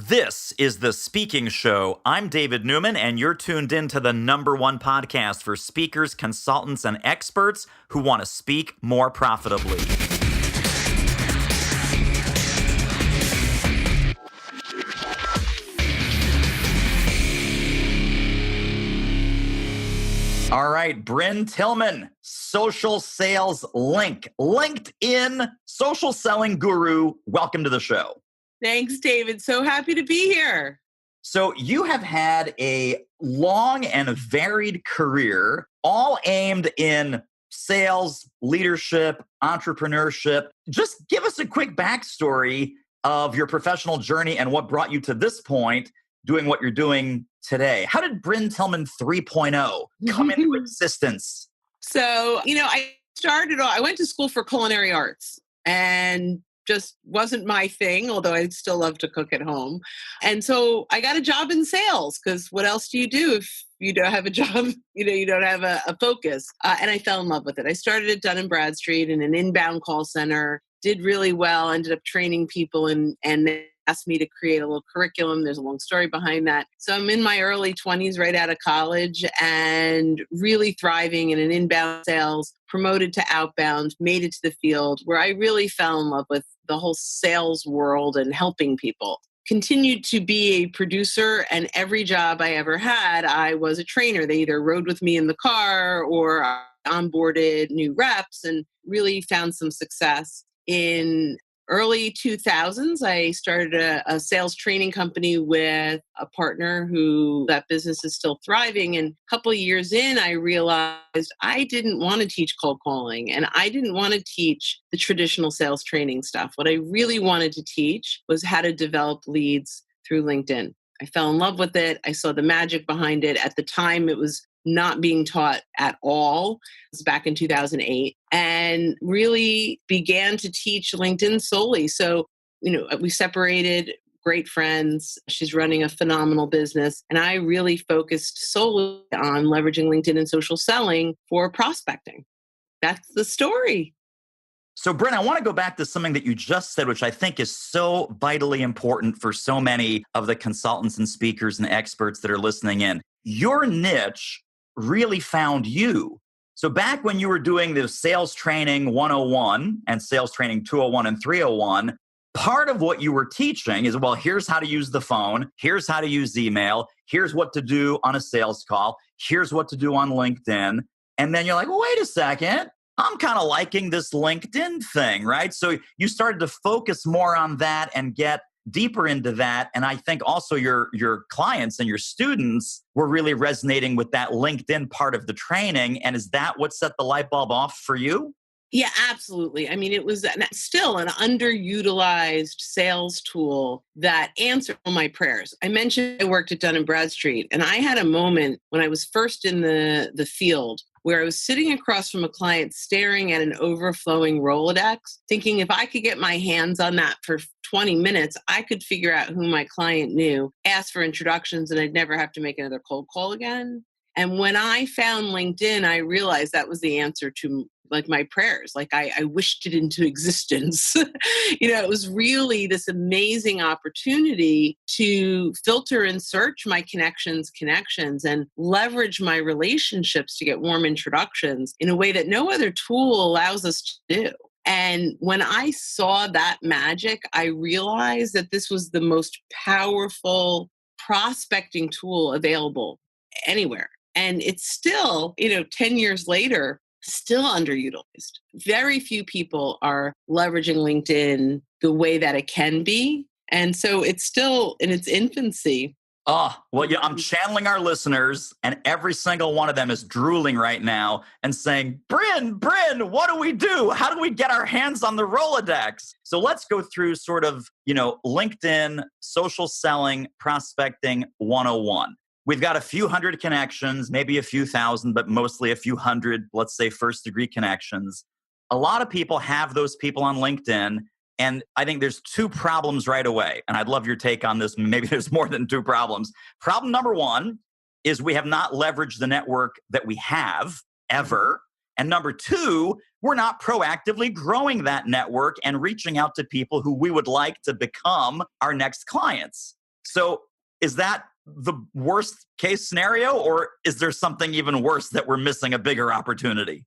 This is The Speaking Show. I'm David Newman, and you're tuned in to the #1 podcast for speakers, consultants, and experts who want to speak more profitably. All right, Bryn Tillman, social sales link, LinkedIn social selling guru. Welcome to the show. Thanks, David. So happy to be here. So you have had a long and varied career, all aimed in sales, leadership, entrepreneurship. Just give us a quick backstory of your professional journey and what brought you to this point doing what you're doing today. How did Bryn Tillman 3.0 come into existence? So, I went to school for culinary arts and just wasn't my thing, although I still love to cook at home. And so I got a job in sales because what else do you do if you don't have a job? You don't have a focus. And I fell in love with it. I started at Dun & Bradstreet in an inbound call center, did really well, ended up training people and they asked me to create a little curriculum. There's a long story behind that. So I'm in my early 20s, right out of college, and really thriving in an inbound sales, promoted to outbound, made it to the field where I really fell in love with the whole sales world and helping people. Continued to be a producer, and every job I ever had, I was a trainer. They either rode with me in the car or I onboarded new reps and really found some success. In early 2000s, I started a sales training company with a partner who that business is still thriving. And a couple of years in, I realized I didn't want to teach cold calling and I didn't want to teach the traditional sales training stuff. What I really wanted to teach was how to develop leads through LinkedIn. I fell in love with it. I saw the magic behind it. At the time, it was not being taught at all. It was back in 2008, and really began to teach LinkedIn solely. So, we separated, great friends. She's running a phenomenal business. And I really focused solely on leveraging LinkedIn and social selling for prospecting. That's the story. So, Bryn, I want to go back to something that you just said, which I think is so vitally important for so many of the consultants and speakers and experts that are listening in. Your niche really found you. So back when you were doing the sales training 101 and sales training 201 and 301, part of what you were teaching is, well, here's how to use the phone. Here's how to use email. Here's what to do on a sales call. Here's what to do on LinkedIn. And then you're like, well, wait a second. I'm kind of liking this LinkedIn thing, right? So you started to focus more on that and get deeper into that. And I think also your clients and your students were really resonating with that LinkedIn part of the training. And is that what set the light bulb off for you? Yeah, absolutely. I mean, it was still an underutilized sales tool that answered all my prayers. I mentioned I worked at Dun & Bradstreet, and I had a moment when I was first in the field where I was sitting across from a client staring at an overflowing Rolodex, thinking if I could get my hands on that for 20 minutes, I could figure out who my client knew, ask for introductions, and I'd never have to make another cold call again. And when I found LinkedIn, I realized that was the answer to my prayers. I wished it into existence. It was really this amazing opportunity to filter and search my connections and leverage my relationships to get warm introductions in a way that no other tool allows us to do. And when I saw that magic, I realized that this was the most powerful prospecting tool available anywhere. And it's still, 10 years later, still underutilized. Very few people are leveraging LinkedIn the way that it can be. And so it's still in its infancy. Oh, well, yeah, I'm channeling our listeners, and every single one of them is drooling right now and saying, Bryn, what do we do? How do we get our hands on the Rolodex? So let's go through sort of, LinkedIn, social selling, prospecting 101. We've got a few hundred connections, maybe a few thousand, but mostly a few hundred, let's say, first-degree connections. A lot of people have those people on LinkedIn, and I think there's two problems right away. And I'd love your take on this. Maybe there's more than two problems. Problem number one is we have not leveraged the network that we have ever. And number two, we're not proactively growing that network and reaching out to people who we would like to become our next clients. So is that the worst case scenario, or is there something even worse that we're missing a bigger opportunity?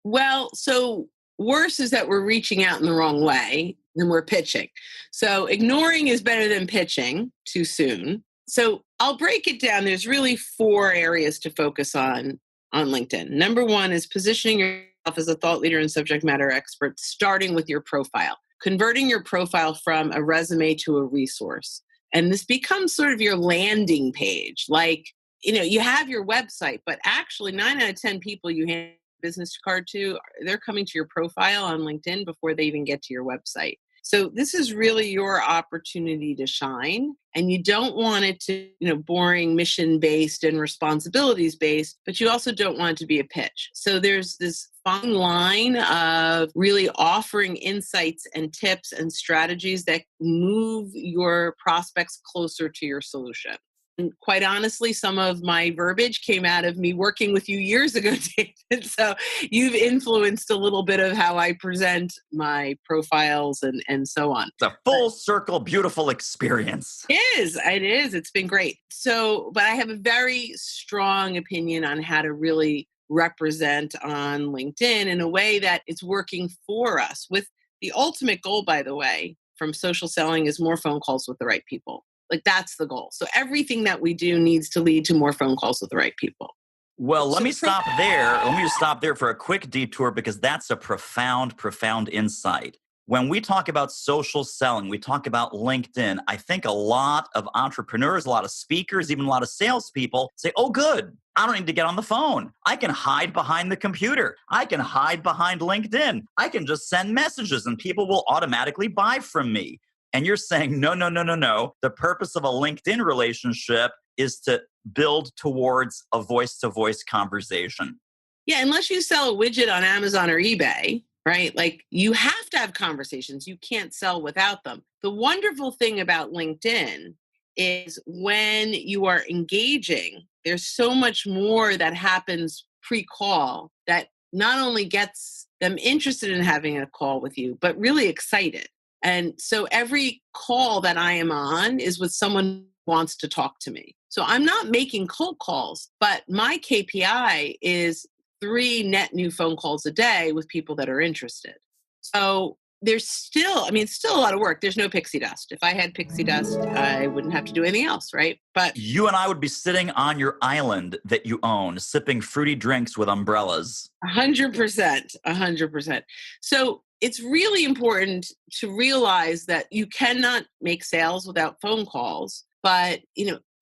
Well, so worse is that we're reaching out in the wrong way and we're pitching. So ignoring is better than pitching too soon. So I'll break it down. There's really four areas to focus on LinkedIn. Number one is positioning yourself as a thought leader and subject matter expert, starting with your profile, converting your profile from a resume to a resource. And this becomes sort of your landing page. Like, you have your website, but actually 9 out of 10 people you hand a business card to, they're coming to your profile on LinkedIn before they even get to your website. So this is really your opportunity to shine, and you don't want it to, boring mission based and responsibilities based, but you also don't want it to be a pitch. So there's this fine line of really offering insights and tips and strategies that move your prospects closer to your solution. And quite honestly, some of my verbiage came out of me working with you years ago, David. So you've influenced a little bit of how I present my profiles and so on. It's a full circle, beautiful experience. It is. It's been great. So, but I have a very strong opinion on how to really represent on LinkedIn in a way that it's working for us, with the ultimate goal, by the way, from social selling is more phone calls with the right people. Like, that's the goal. So everything that we do needs to lead to more phone calls with the right people. Well, let me stop there. Let me just stop there for a quick detour, because that's a profound, profound insight. When we talk about social selling, we talk about LinkedIn. I think a lot of entrepreneurs, a lot of speakers, even a lot of salespeople say, oh, good, I don't need to get on the phone. I can hide behind the computer. I can hide behind LinkedIn. I can just send messages and people will automatically buy from me. And you're saying, no, no, no, no, no. The purpose of a LinkedIn relationship is to build towards a voice-to-voice conversation. Yeah, unless you sell a widget on Amazon or eBay, right? Like, you have to have conversations. You can't sell without them. The wonderful thing about LinkedIn is when you are engaging, there's so much more that happens pre-call that not only gets them interested in having a call with you, but really excited. And so every call that I am on is with someone who wants to talk to me. So I'm not making cold calls, but my KPI is 3 net new phone calls a day with people that are interested. So there's still, it's still a lot of work. There's no pixie dust. If I had pixie dust, I wouldn't have to do anything else, right? But you and I would be sitting on your island that you own, sipping fruity drinks with umbrellas. 100%, 100%. So it's really important to realize that you cannot make sales without phone calls, but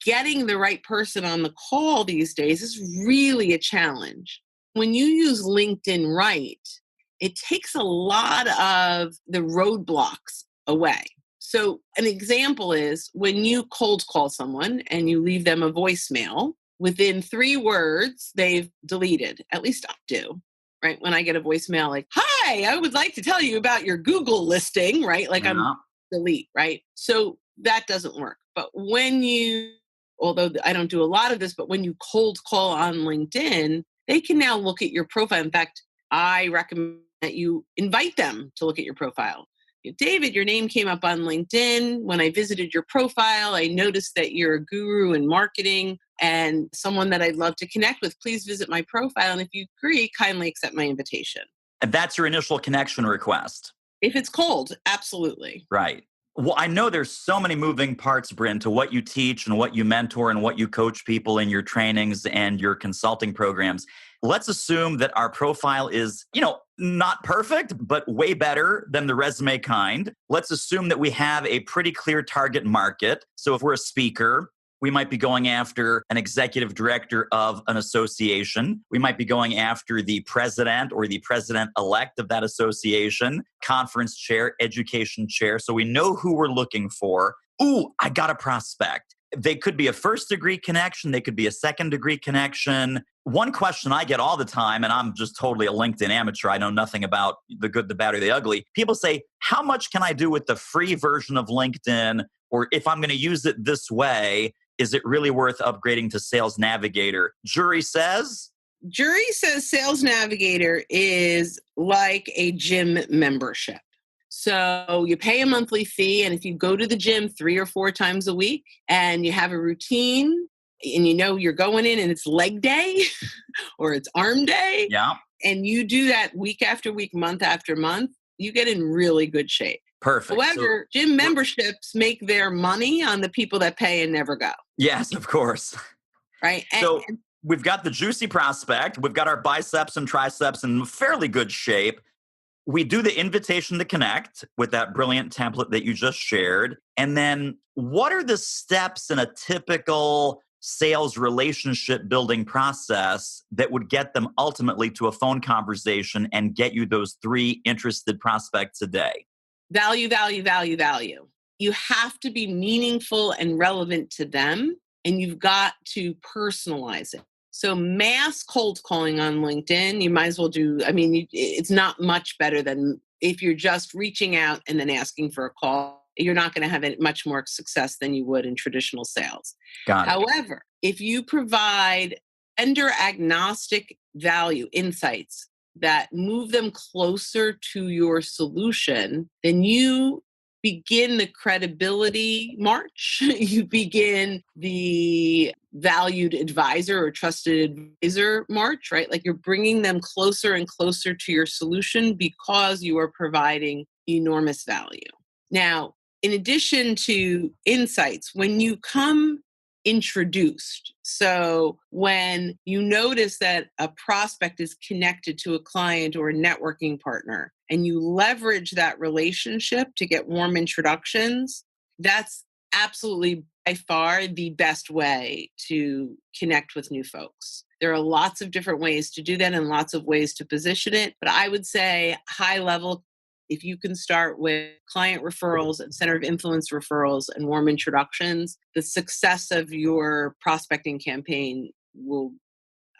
getting the right person on the call these days is really a challenge. When you use LinkedIn right, it takes a lot of the roadblocks away. So an example is when you cold call someone and you leave them a voicemail, within 3 words, they've deleted. At least I do. Right? When I get a voicemail like, hi, I would like to tell you about your Google listing, right? Like, I'm delete, right? So that doesn't work. But although I don't do a lot of this, but when you cold call on LinkedIn, they can now look at your profile. In fact, I recommend that you invite them to look at your profile. David, your name came up on LinkedIn. When I visited your profile, I noticed that you're a guru in marketing and someone that I'd love to connect with. Please visit my profile. And if you agree, kindly accept my invitation. And that's your initial connection request. If it's cold, absolutely. Right. Well, I know there's so many moving parts, Bryn, to what you teach and what you mentor and what you coach people in your trainings and your consulting programs. Let's assume that our profile is, not perfect, but way better than the resume kind. Let's assume that we have a pretty clear target market. So if we're a speaker, we might be going after an executive director of an association. We might be going after the president or the president-elect of that association, conference chair, education chair. So we know who we're looking for. Ooh, I got a prospect. They could be a first-degree connection. They could be a second-degree connection. One question I get all the time, and I'm just totally a LinkedIn amateur. I know nothing about the good, the bad, or the ugly. People say, how much can I do with the free version of LinkedIn? Or if I'm going to use it this way, is it really worth upgrading to Sales Navigator? Jury says Sales Navigator is like a gym membership. So you pay a monthly fee. And if you go to the gym 3 or 4 times a week and you have a routine and you know you're going in and it's leg day or it's arm day, Yeah. and you do that week after week, month after month, you get in really good shape. Perfect. So However, gym memberships make their money on the people that pay and never go. yes, of course. Right. So we've got the juicy prospect. We've got our biceps and triceps in fairly good shape. We do the invitation to connect with that brilliant template that you just shared. And then what are the steps in a typical sales relationship building process that would get them ultimately to a phone conversation and get you those 3 interested prospects a day? Value, value, value, value. You have to be meaningful and relevant to them, and you've got to personalize it. So mass cold calling on LinkedIn, you might as well do, it's not much better than if you're just reaching out and then asking for a call. You're not going to have much more success than you would in traditional sales. Got it. However, if you provide vendor agnostic value insights that move them closer to your solution, then you begin the credibility march. You begin the valued advisor or trusted advisor march, right? Like you're bringing them closer and closer to your solution because you are providing enormous value. Now, in addition to insights, when you come introduced. So when you notice that a prospect is connected to a client or a networking partner and you leverage that relationship to get warm introductions, that's absolutely by far the best way to connect with new folks. There are lots of different ways to do that and lots of ways to position it, but I would say high level, if you can start with client referrals and center of influence referrals and warm introductions, the success of your prospecting campaign will,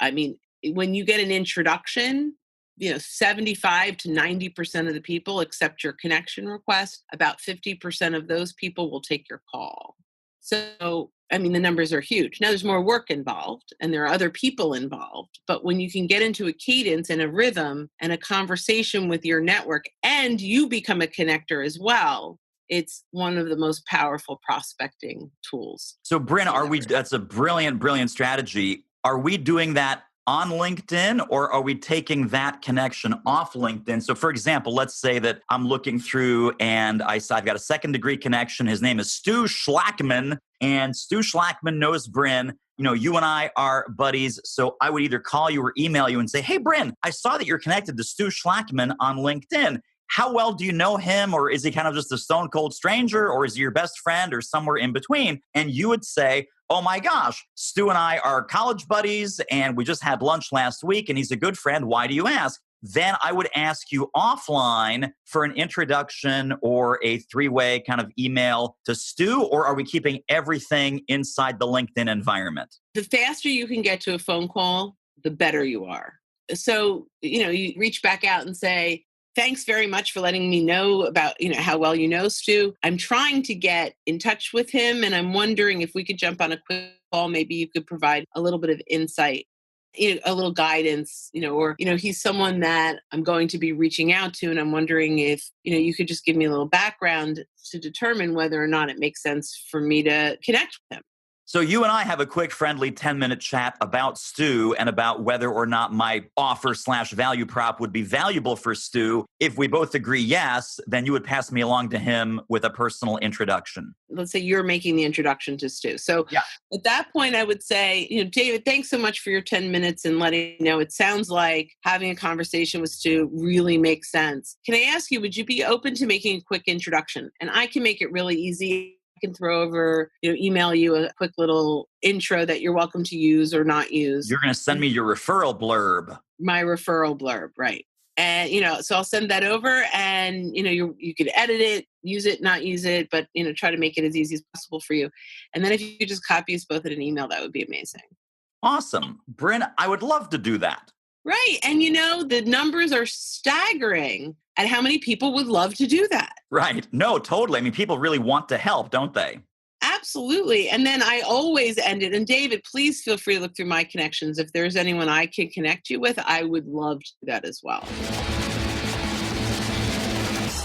when you get an introduction, 75 to 90% of the people accept your connection request. About 50% of those people will take your call. So, the numbers are huge. Now there's more work involved and there are other people involved, but when you can get into a cadence and a rhythm and a conversation with your network and you become a connector as well, it's one of the most powerful prospecting tools. So Bryn, that's a brilliant, brilliant strategy. Are we doing that on LinkedIn or are we taking that connection off LinkedIn? So for example, let's say that I'm looking through and I've got a 2nd degree connection. His name is Stu Schlackman and Stu Schlackman knows Bryn. You and I are buddies. So I would either call you or email you and say, hey, Bryn, I saw that you're connected to Stu Schlackman on LinkedIn. How well do you know him? Or is he kind of just a stone cold stranger? Or is he your best friend or somewhere in between? And you would say, oh my gosh, Stu and I are college buddies and we just had lunch last week and he's a good friend. Why do you ask? Then I would ask you offline for an introduction or a 3-way kind of email to Stu, or are we keeping everything inside the LinkedIn environment? The faster you can get to a phone call, the better you are. So, you reach back out and say, thanks very much for letting me know about, how well you know Stu. I'm trying to get in touch with him and I'm wondering if we could jump on a quick call. Maybe you could provide a little bit of insight, a little guidance, or, he's someone that I'm going to be reaching out to. And I'm wondering if, you could just give me a little background to determine whether or not it makes sense for me to connect with him. So you and I have a quick, friendly 10-minute chat about Stu and about whether or not my offer/value prop would be valuable for Stu. If we both agree yes, then you would pass me along to him with a personal introduction. Let's say you're making the introduction to Stu. So yeah. At that point, I would say, David, thanks so much for your 10 minutes and letting me know. It sounds like having a conversation with Stu really makes sense. Can I ask you, would you be open to making a quick introduction? And I can make it really easy. Can throw over, email you a quick little intro that you're welcome to use or not use. You're going to send me your referral blurb. My referral blurb, right. And, so I'll send that over and, you could edit it, use it, not use it, but, try to make it as easy as possible for you. And then if you could just copy us both in an email, that would be amazing. Awesome. Bryn, I would love to do that. Right. And, the numbers are staggering at how many people would love to do that. Right. No, totally. People really want to help, don't they? Absolutely. And then I always end it. And David, please feel free to look through my connections. If there's anyone I can connect you with, I would love to do that as well.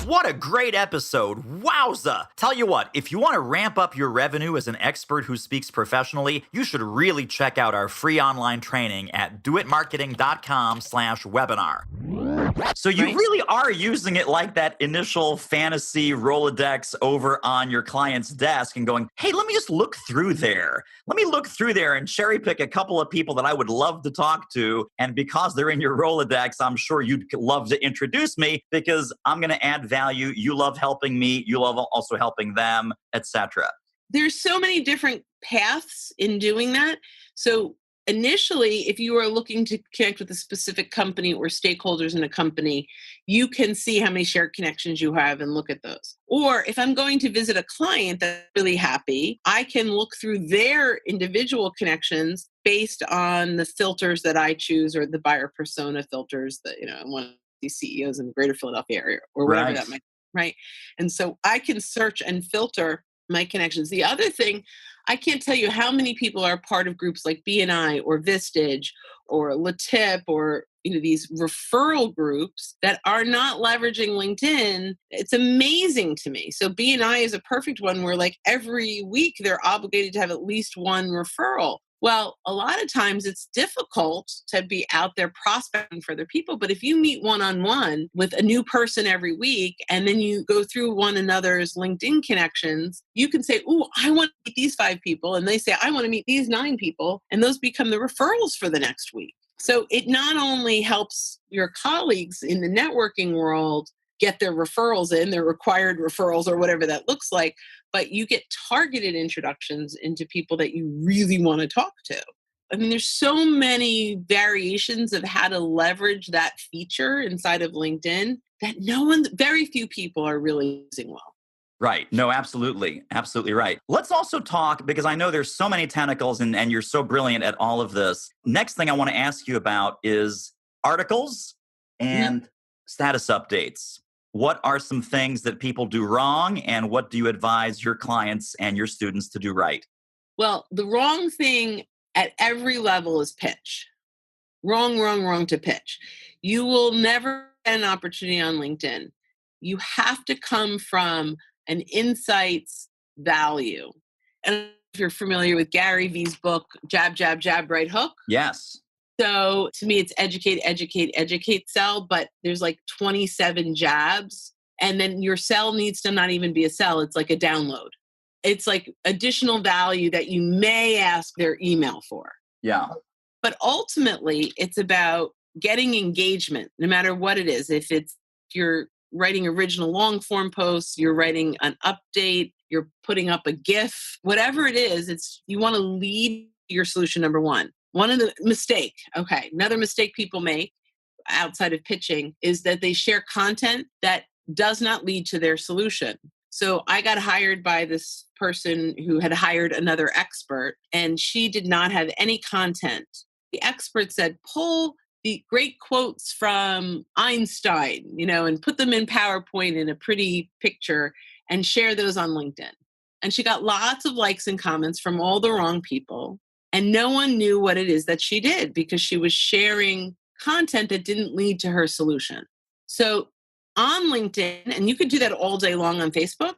What a great episode. Wowza. Tell you what, if you want to ramp up your revenue as an expert who speaks professionally, you should really check out our free online training at doitmarketing.com/webinar. So you really are using it like that initial fantasy Rolodex over on your client's desk and going, hey, let me just look through there. Let me look through there and cherry pick a couple of people that I would love to talk to. And because they're in your Rolodex, I'm sure you'd love to introduce me because I'm going to add value. You love helping me. You love also helping them, etc. There's so many different paths in doing that. So initially, if you are looking to connect with a specific company or stakeholders in a company, you can see how many shared connections you have and look at those. Or if I'm going to visit a client that's really happy, I can look through their individual connections based on the filters that I choose or the buyer persona filters that, one of these CEOs in the greater Philadelphia area or whatever that might be, right? And so I can search and filter my connections. The other thing, I can't tell you how many people are part of groups like BNI or Vistage or Latip or these referral groups that are not leveraging LinkedIn. It's amazing to me. So BNI is a perfect one where like every week they're obligated to have at least one referral. Well, a lot of times it's difficult to be out there prospecting for other people. But if you meet one-on-one with a new person every week, and then you go through one another's LinkedIn connections, you can say, "Ooh, I want to meet these 5 people." And they say, "I want to meet these 9 people." And those become the referrals for the next week. So it not only helps your colleagues in the networking world get their referrals in, their required referrals or whatever that looks like, but you get targeted introductions into people that you really want to talk to. I mean, there's so many variations of how to leverage that feature inside of LinkedIn that very few people are really using well. Right. No, absolutely. Absolutely right. Let's also talk, because I know there's so many tentacles and you're so brilliant at all of this. Next thing I want to ask you about is articles and status updates. What are some things that people do wrong, and what do you advise your clients and your students to do right? Well, the wrong thing at every level is pitch. Wrong to pitch. You will never get an opportunity on LinkedIn. You have to come from an insights value. And if you're familiar with Gary Vee's book, Jab, Jab, Jab, Right Hook. Yes. So to me, it's educate, sell, but there's like 27 jabs. And then your sell needs to not even be a sell. It's like a download. It's like additional value that you may ask their email for. Yeah. But ultimately, it's about getting engagement, no matter what it is. If you're writing original long form posts, you're writing an update, you're putting up a GIF, whatever it is, you want to lead your solution, number one. Another mistake people make outside of pitching is that they share content that does not lead to their solution. So I got hired by this person who had hired another expert, and she did not have any content. The expert said, pull the great quotes from Einstein, and put them in PowerPoint in a pretty picture and share those on LinkedIn. And she got lots of likes and comments from all the wrong people. And no one knew what it is that she did because she was sharing content that didn't lead to her solution. So on LinkedIn, and you could do that all day long on Facebook,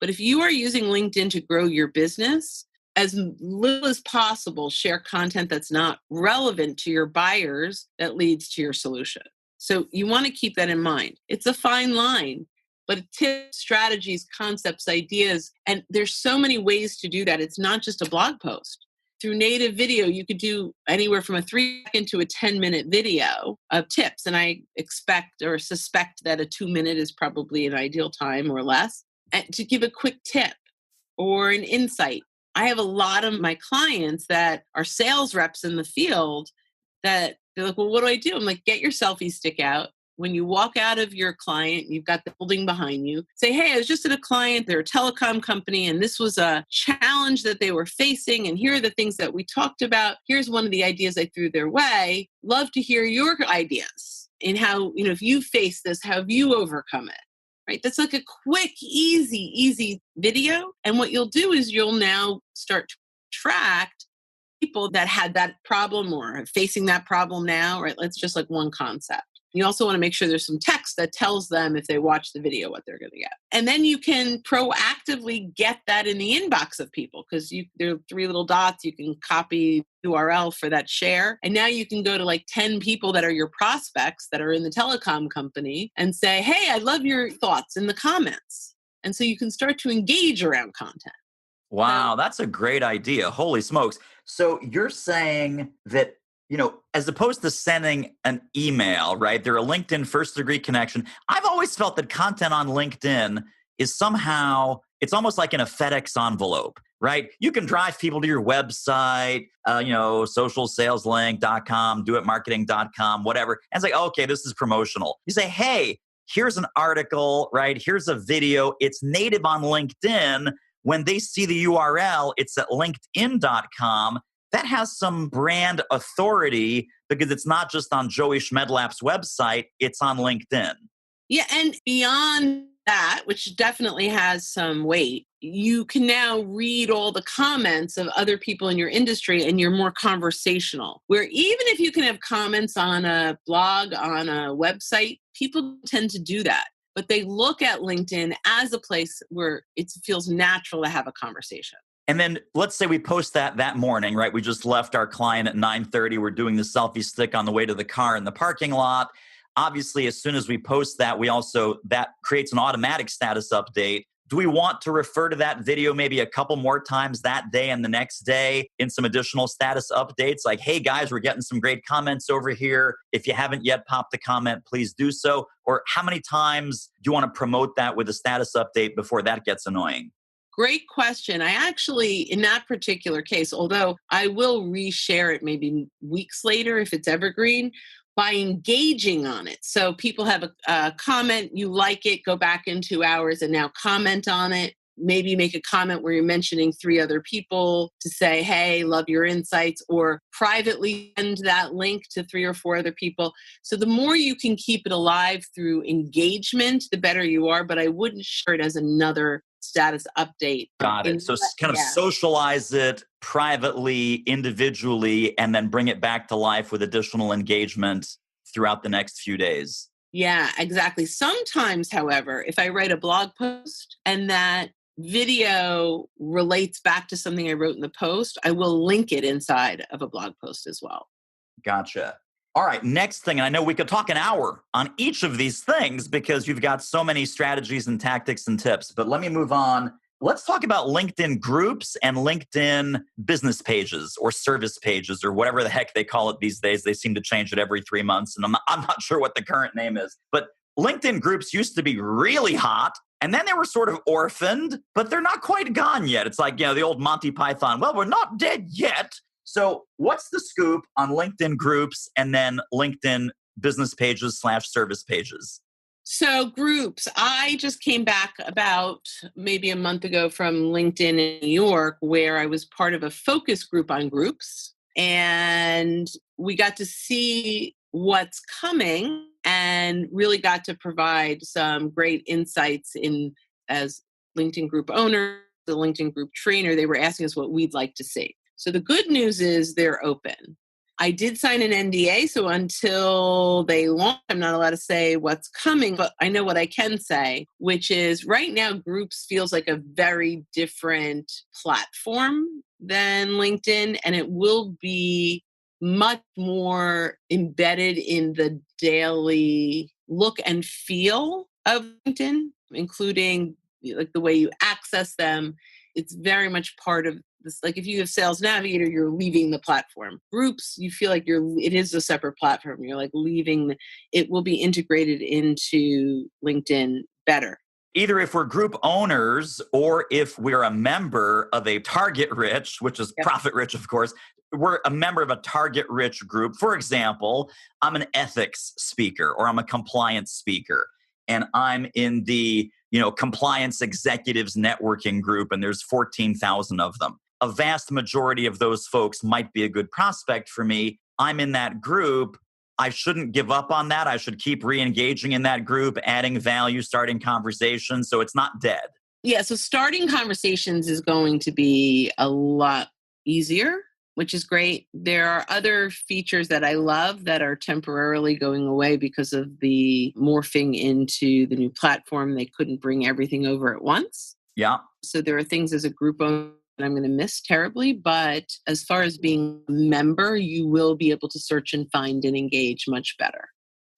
but if you are using LinkedIn to grow your business, as little as possible, share content that's not relevant to your buyers that leads to your solution. So you want to keep that in mind. It's a fine line, but tips, strategies, concepts, ideas, and there's so many ways to do that. It's not just a blog post. Through native video, you could do anywhere from a 3-second to a 10-minute video of tips. And I expect or suspect that a 2-minute is probably an ideal time or less. And to give a quick tip or an insight. I have a lot of my clients that are sales reps in the field that they're like, well, what do I do? I'm like, get your selfie stick out. When you walk out of your client, you've got the building behind you. Say, hey, I was just at a client, they're a telecom company, and this was a challenge that they were facing. And here are the things that we talked about. Here's one of the ideas I threw their way. Love to hear your ideas and how, if you face this, how have you overcome it? Right? That's like a quick, easy video. And what you'll do is you'll now start to attract people that had that problem or are facing that problem now, right? That's just like one concept. You also want to make sure there's some text that tells them if they watch the video what they're going to get. And then you can proactively get that in the inbox of people because there are 3 little dots. You can copy URL for that share. And now you can go to like 10 people that are your prospects that are in the telecom company and say, hey, I love your thoughts in the comments. And so you can start to engage around content. Wow, that's a great idea. Holy smokes. So you're saying that, as opposed to sending an email, right? They're a LinkedIn first degree connection. I've always felt that content on LinkedIn is somehow, it's almost like in a FedEx envelope, right? You can drive people to your website, socialsaleslink.com, doitmarketing.com, whatever. And it's like, okay, this is promotional. You say, hey, here's an article, right? Here's a video. It's native on LinkedIn. When they see the URL, it's at linkedin.com. That has some brand authority because it's not just on Joey Schmedlap's website, it's on LinkedIn. Yeah, and beyond that, which definitely has some weight, you can now read all the comments of other people in your industry and you're more conversational. Where even if you can have comments on a blog, on a website, people tend to do that. But they look at LinkedIn as a place where it feels natural to have a conversation. And then let's say we post that morning, right? We just left our client at 9:30. We're doing the selfie stick on the way to the car in the parking lot. Obviously, as soon as we post that, that creates an automatic status update. Do we want to refer to that video maybe a couple more times that day and the next day in some additional status updates? Like, hey guys, we're getting some great comments over here. If you haven't yet popped a comment, please do so. Or how many times do you want to promote that with a status update before that gets annoying? Great question. I actually, in that particular case, although I will reshare it maybe weeks later if it's evergreen, by engaging on it. So people have a comment, you like it, go back in 2 hours and now comment on it. Maybe make a comment where you're mentioning 3 other people to say, hey, love your insights, or privately send that link to 3 or 4 other people. So the more you can keep it alive through engagement, the better you are. But I wouldn't share it as another status update. Got it. So kind of socialize it privately, individually, and then bring it back to life with additional engagement throughout the next few days. Yeah, exactly. Sometimes, however, if I write a blog post and that video relates back to something I wrote in the post, I will link it inside of a blog post as well. Gotcha. All right, next thing, and I know we could talk an hour on each of these things because you've got so many strategies and tactics and tips, but let me move on. Let's talk about LinkedIn groups and LinkedIn business pages or service pages or whatever the heck they call it these days. They seem to change it every 3 months, and I'm not sure what the current name is. But LinkedIn groups used to be really hot, and then they were sort of orphaned, but they're not quite gone yet. It's like, the old Monty Python, well, we're not dead yet. So what's the scoop on LinkedIn groups and then LinkedIn business pages / service pages? So groups, I just came back about maybe a month ago from LinkedIn in New York, where I was part of a focus group on groups. And we got to see what's coming and really got to provide some great insights as LinkedIn group owner, the LinkedIn group trainer. They were asking us what we'd like to see. So the good news is they're open. I did sign an NDA, so until they launch, I'm not allowed to say what's coming, but I know what I can say, which is right now, groups feels like a very different platform than LinkedIn, and it will be much more embedded in the daily look and feel of LinkedIn, including like the way you access them. It's very much part of this. Like if you have Sales Navigator, you're leaving the platform. Groups, you feel like it is a separate platform. You're like it will be integrated into LinkedIn better. Either if we're group owners or if we're a member of a target rich, which is profit rich, of course, we're a member of a target rich group. For example, I'm an ethics speaker or I'm a compliance speaker and I'm in the compliance executives networking group, and there's 14,000 of them. A vast majority of those folks might be a good prospect for me. I'm in that group. I shouldn't give up on that. I should keep re-engaging in that group, adding value, starting conversations, so it's not dead. Yeah, so starting conversations is going to be a lot easier. which is great. There are other features that I love that are temporarily going away because of the morphing into the new platform. They couldn't bring everything over at once. Yeah. So there are things as a group owner that I'm going to miss terribly. But as far as being a member, you will be able to search and find and engage much better.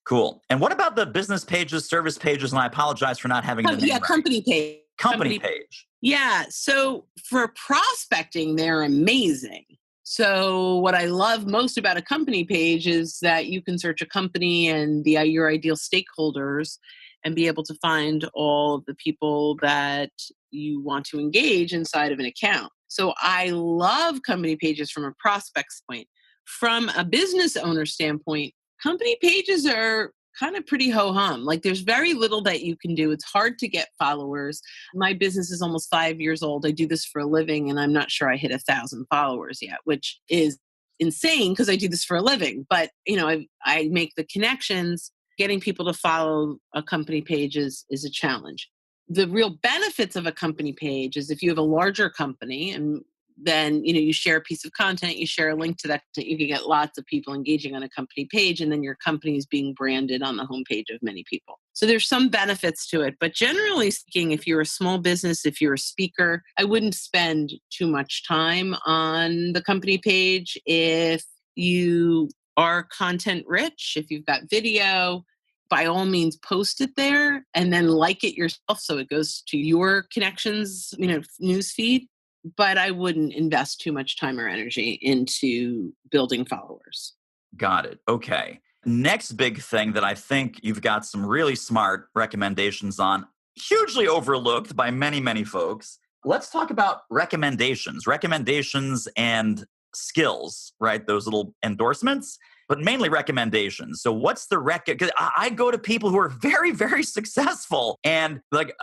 Cool. And what about the business pages, service pages? And I apologize for not having the name right. Company page. Company page. Yeah. So for prospecting, they're amazing. So what I love most about a company page is that you can search a company and your ideal stakeholders and be able to find all of the people that you want to engage inside of an account. So I love company pages from a prospect's point. From a business owner standpoint, company pages are kind of pretty ho-hum. Like there's very little that you can do. It's hard to get followers. My business is almost 5 years old. I do this for a living and I'm not sure I hit 1,000 followers yet, which is insane because I do this for a living. But, I make the connections. Getting people to follow a company page is a challenge. The real benefits of a company page is if you have a larger company and then you share a piece of content, you share a link to that, you can get lots of people engaging on a company page, and then your company is being branded on the homepage of many people. So there's some benefits to it, but generally speaking, if you're a small business, if you're a speaker, I wouldn't spend too much time on the company page. If you are content rich, if you've got video, by all means post it there and then like it yourself so it goes to your connections, news feed. But I wouldn't invest too much time or energy into building followers. Got it. Okay. Next big thing that I think you've got some really smart recommendations on, hugely overlooked by many, many folks. Let's talk about recommendations and skills, right? Those little endorsements, but mainly recommendations. So what's the because I go to people who are very, very successful and like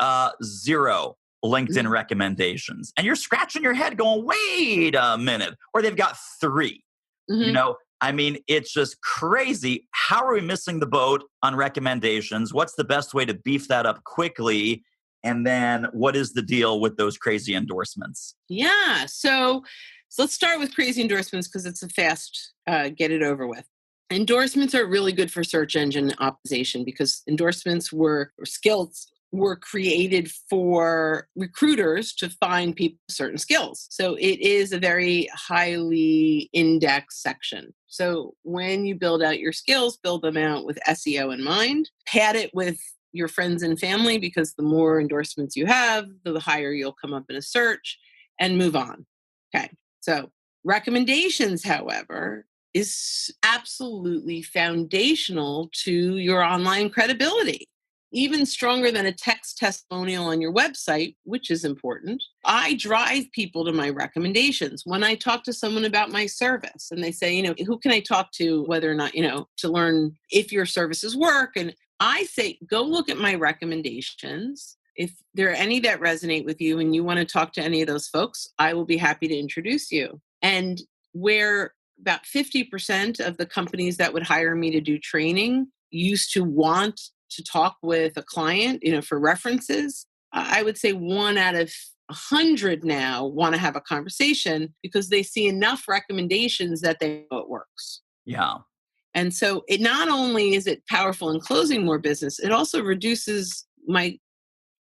zero LinkedIn recommendations. And you're scratching your head going, wait a minute. Or they've got 3. Mm-hmm. It's just crazy. How are we missing the boat on recommendations? What's the best way to beef that up quickly? And then what is the deal with those crazy endorsements? Yeah. So let's start with crazy endorsements because it's a fast get it over with. Endorsements are really good for search engine optimization because endorsements skills were created for recruiters to find people with certain skills. So it is a very highly indexed section. So when you build out your skills, build them out with SEO in mind, pad it with your friends and family because the more endorsements you have, the higher you'll come up in a search and move on. Okay. So recommendations, however, is absolutely foundational to your online credibility. Even stronger than a text testimonial on your website, which is important. I drive people to my recommendations. When I talk to someone about my service and they say, who can I talk to, whether or not, to learn if your services work? And I say, go look at my recommendations. If there are any that resonate with you and you want to talk to any of those folks, I will be happy to introduce you. And where about 50% of the companies that would hire me to do training used to want to talk with a client, for references, I would say 1 out of 100 now want to have a conversation because they see enough recommendations that they know it works. Yeah. And so it not only is it powerful in closing more business, it also reduces my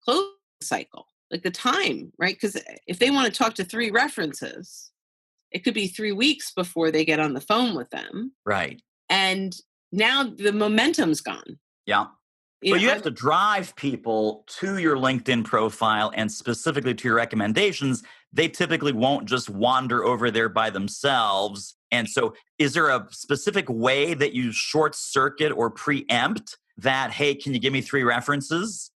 closing cycle, like the time, right? Because if they want to talk to 3 references, it could be 3 weeks before they get on the phone with them. Right. And now the momentum's gone. Yeah. But you have to drive people to your LinkedIn profile and specifically to your recommendations. They typically won't just wander over there by themselves. And so is there a specific way that you short circuit or preempt that, hey, can you give me 3 references?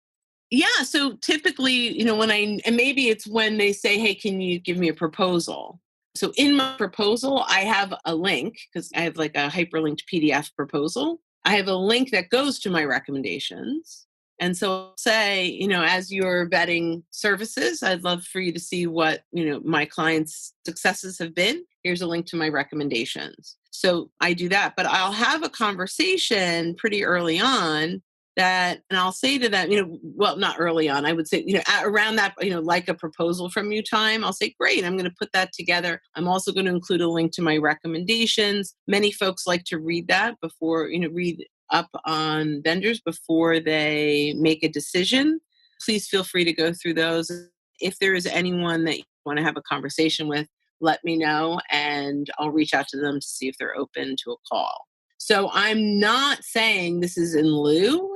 Yeah. So typically, and maybe it's when they say, hey, can you give me a proposal? So in my proposal, I have a link because I have like a hyperlinked PDF proposal. I have a link that goes to my recommendations. And so I'll say, as you're vetting services, I'd love for you to see what, my clients' successes have been. Here's a link to my recommendations. So I do that, but I'll have a conversation pretty early on that, and I'll say to them, well, not early on, I would say, around that, like a proposal from you time, I'll say, great, I'm going to put that together. I'm also going to include a link to my recommendations. Many folks like to read that before, read up on vendors before they make a decision. Please feel free to go through those. If there is anyone that you want to have a conversation with, let me know and I'll reach out to them to see if they're open to a call. So I'm not saying this is in lieu.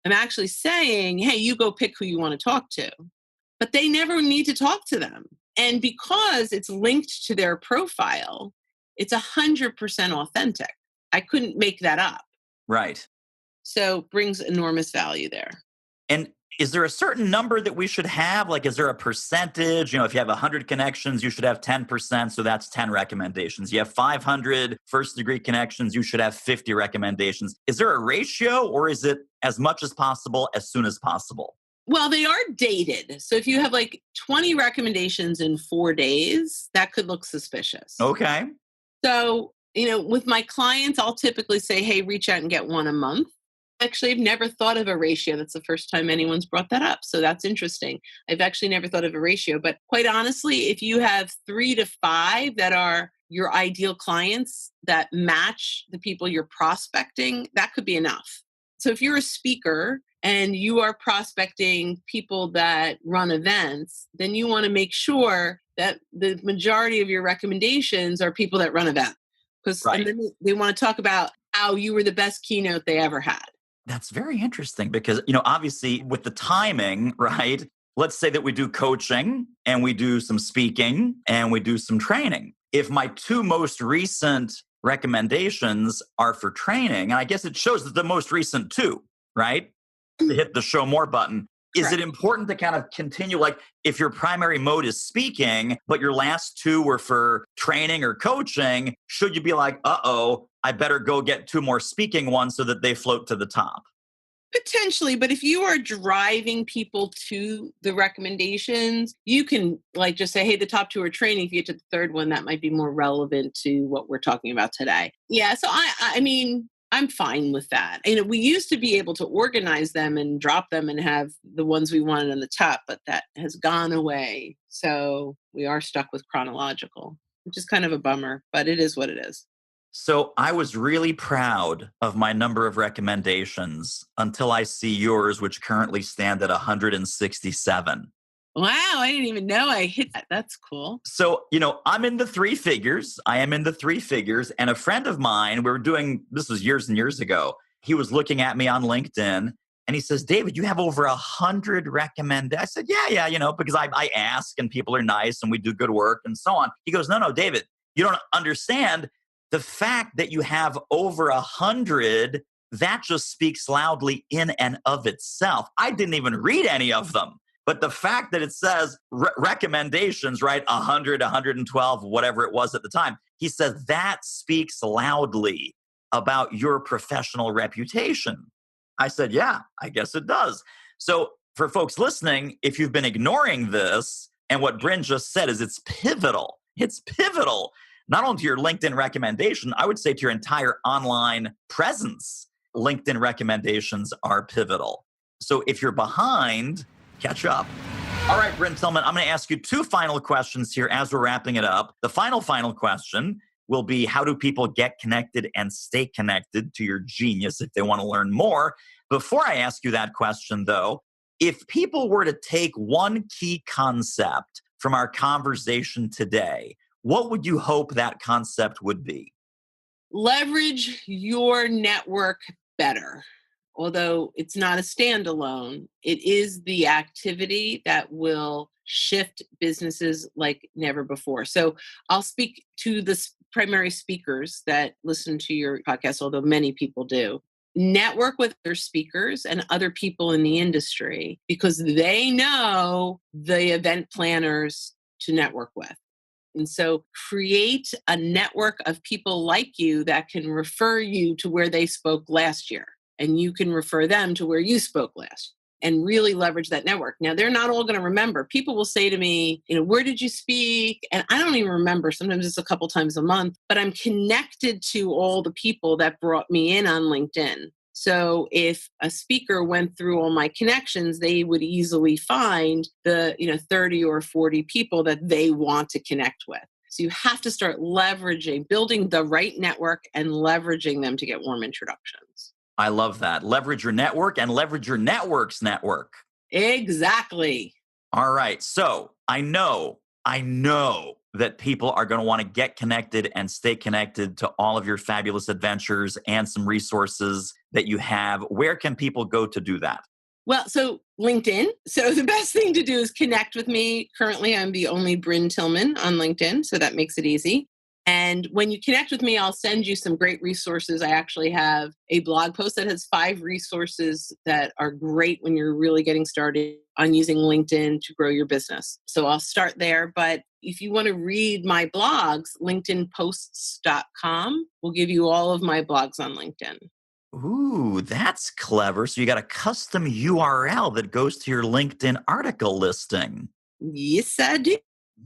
I'm actually saying, hey, you go pick who you want to talk to. But they never need to talk to them. And because it's linked to their profile, it's 100% authentic. I couldn't make that up. Right. So brings enormous value there. And is there a certain number that we should have? Like, is there a percentage? If you have 100 connections, you should have 10%. So that's 10 recommendations. You have 500 first degree connections, you should have 50 recommendations. Is there a ratio, or is it as much as possible, as soon as possible? Well, they are dated. So if you have like 20 recommendations in 4 days, that could look suspicious. Okay. So, with my clients, I'll typically say, hey, reach out and get one a month. Actually, I've never thought of a ratio. That's the first time anyone's brought that up. So that's interesting. I've actually never thought of a ratio. But quite honestly, if you have 3 to 5 that are your ideal clients that match the people you're prospecting, that could be enough. So if you're a speaker and you are prospecting people that run events, then you want to make sure that the majority of your recommendations are people that run events. Because Right. And then they want to talk about how you were the best keynote they ever had. That's very interesting because, obviously with the timing, right? Let's say that we do coaching and we do some speaking and we do some training. If my 2 most recent recommendations are for training, and I guess it shows that the most recent 2, right? To hit the show more button. Is it important to kind of continue, like if your primary mode is speaking, but your last 2 were for training or coaching, should you be like, I better go get 2 more speaking ones so that they float to the top? Potentially, but if you are driving people to the recommendations, you can just say, hey, the top 2 are training. If you get to the third one, that might be more relevant to what we're talking about today. Yeah, so I mean, I'm fine with that. We used to be able to organize them and drop them and have the ones we wanted on the top, but that has gone away. So we are stuck with chronological, which is kind of a bummer, but it is what it is. So I was really proud of my number of recommendations until I see yours, which currently stand at 167. Wow, I didn't even know I hit that. That's cool. So, I'm in the 3 figures. I am in the 3 figures. And a friend of mine, this was years and years ago. He was looking at me on LinkedIn and he says, David, you have over 100 recommended. I said, yeah, because I ask and people are nice and we do good work and so on. He goes, no, David, you don't understand. The fact that you have over 100, that just speaks loudly in and of itself. I didn't even read any of them. But the fact that it says recommendations, right, 100, 112, whatever it was at the time, he says that speaks loudly about your professional reputation. I said, yeah, I guess it does. So for folks listening, if you've been ignoring this, and what Bryn just said is it's pivotal. It's pivotal, not only to your LinkedIn recommendation, I would say to your entire online presence. LinkedIn recommendations are pivotal. So if you're behind, catch up. All right, Bryn Tillman, I'm going to ask you 2 final questions here as we're wrapping it up. The final question will be, how do people get connected and stay connected to your genius if they want to learn more? Before I ask you that question, though, if people were to take one key concept from our conversation today, what would you hope that concept would be? Leverage your network better. Although it's not a standalone, it is the activity that will shift businesses like never before. So I'll speak to the primary speakers that listen to your podcast, although many people do. Network with their speakers and other people in the industry because they know the event planners to network with. And so create a network of people like you that can refer you to where they spoke last year. And you can refer them to where you spoke last and really leverage that network. Now, they're not all going to remember. People will say to me, where did you speak? And I don't even remember. Sometimes it's a couple times a month, but I'm connected to all the people that brought me in on LinkedIn. So if a speaker went through all my connections, they would easily find the 30 or 40 people that they want to connect with. So you have to start leveraging, building the right network and leveraging them to get warm introductions. I love that. Leverage your network and leverage your network's network. Exactly. All right. So I know that people are going to want to get connected and stay connected to all of your fabulous adventures and some resources that you have. Where can people go to do that? Well, so LinkedIn. So the best thing to do is connect with me. Currently, I'm the only Bryn Tillman on LinkedIn, so that makes it easy. And when you connect with me, I'll send you some great resources. I actually have a blog post that has 5 resources that are great when you're really getting started on using LinkedIn to grow your business. So I'll start there. But if you want to read my blogs, linkedinposts.com will give you all of my blogs on LinkedIn. Ooh, that's clever. So you got a custom URL that goes to your LinkedIn article listing. Yes, I do.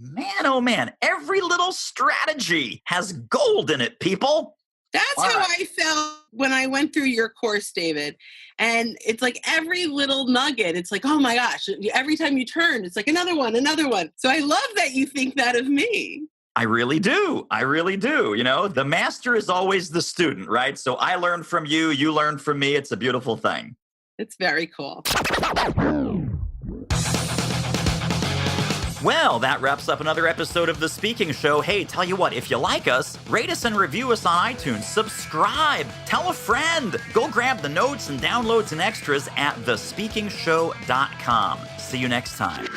Man, oh man, every little strategy has gold in it, people. That's All how right. I felt when I went through your course, David. And it's like every little nugget, it's like, oh my gosh, every time you turn, it's like another one, another one. So I love that you think that of me. I really do. I really do. The master is always the student, right? So I learn from you, you learn from me. It's a beautiful thing. It's very cool. Well, that wraps up another episode of The Speaking Show. Hey, tell you what, if you like us, rate us and review us on iTunes. Subscribe. Tell a friend. Go grab the notes and downloads and extras at thespeakingshow.com. See you next time.